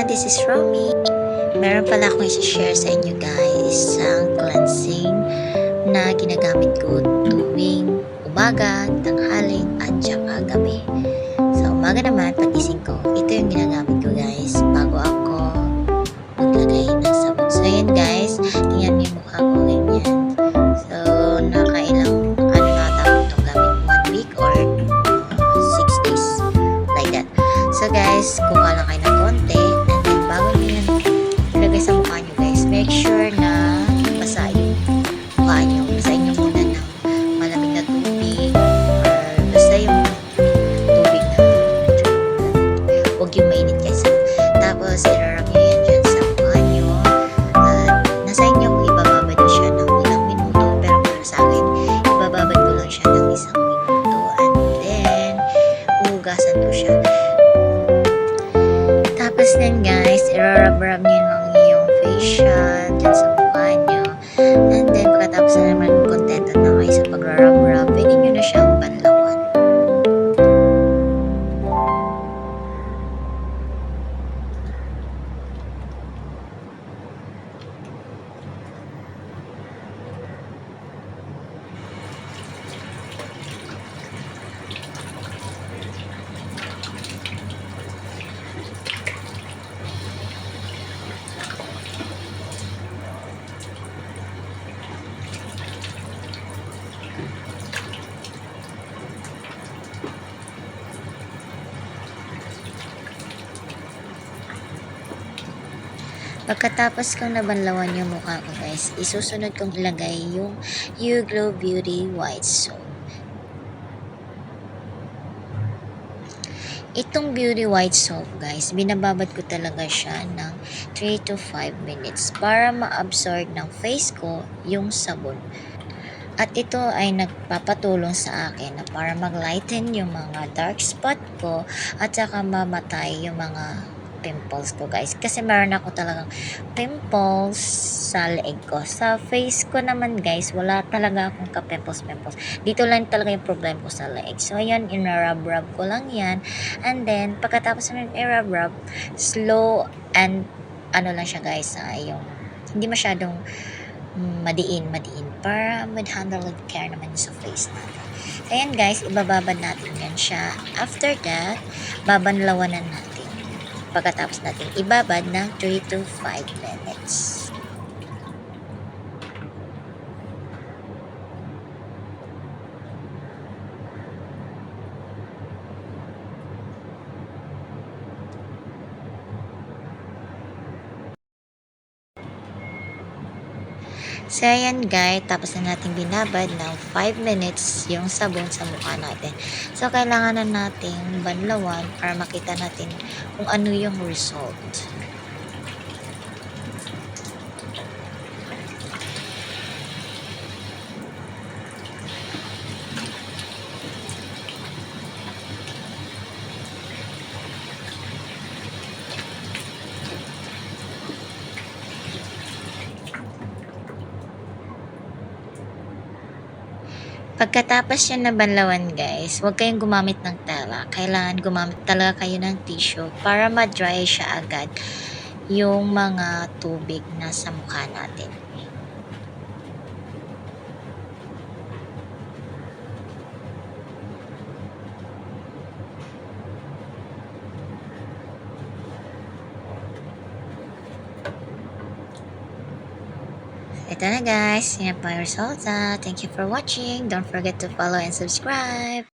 everyone, this is Romy. Meron pala akong isi-share sa inyo guys isang cleansing na ginagamit ko tuwing umaga, tanghali at saka gabi. Sa umaga naman, pagising ko, ito yung ginagamit ko guys bago ako maglagay ng sabon. So yun guys, tingnan niyo yung mukha ko ganyan. So nakailang na tawag itong gamit 1 week or 6 days like that. So guys, kuha lang kayo ng konti and then bago nyo yan ilagay sa mukha nyo guys, make sure na basa yung mukha nyo. Basahin nyo muna ng malamig na tubig or basta yung tubig na huwag yung mainit guys. Tapos irarap nyo yan dyan sa mukha nyo at nasa inyo kung ibababad nyo siya ng ilang minuto, pero para sa akin ibababad ko lang siya ng 1 minuto and then uhugasan ko siya. Tapos din guys, irarab-rab nyo lang yung facial dyan sa mukha nyo. And then, pagkatapos na naman contented na kayo sa pagrarab-rab, pwede nyo na siyang banlawan. Pagkatapos kong nabanlawan yung mukha ko guys, isusunod kong ilagay yung You Glow Beauty White Soap. Itong Beauty White Soap guys, binababad ko talaga siya ng 3 to 5 minutes para ma-absorb ng face ko yung sabon. At ito ay nagpapatulong sa akin na para mag-lighten yung mga dark spot ko at saka mamatay yung mga pimples ko guys. Kasi meron ako talagang pimples sa leeg ko. Sa face ko naman guys, wala talaga akong ka-pimples. Dito lang talaga yung problem ko sa leeg. So ayan, inarab-rab ko lang yan. And then, pagkatapos na i-rab-rab, slow and ano lang siya guys, yung hindi masyadong madiin para mag-handle with care naman sa face natin. Ayan guys, ibababad natin yan siya. After that, babanlawan na natin. Pagkatapos natin ibabad ng 3 to 5 minutes. So, ayan guys, tapos na natin binabad ng 5 minutes yung sabon sa mukha natin. So, kailangan na nating banlawan para makita natin kung ano yung result. Pagkatapos yan na banlawan guys, huwag kayong gumamit ng tela. Kailangan gumamit talaga kayo ng tissue para ma-dry siya agad yung mga tubig na sa mukha natin. Ito na guys, yan po yung resulta. Thank you for watching. Don't forget to follow and subscribe.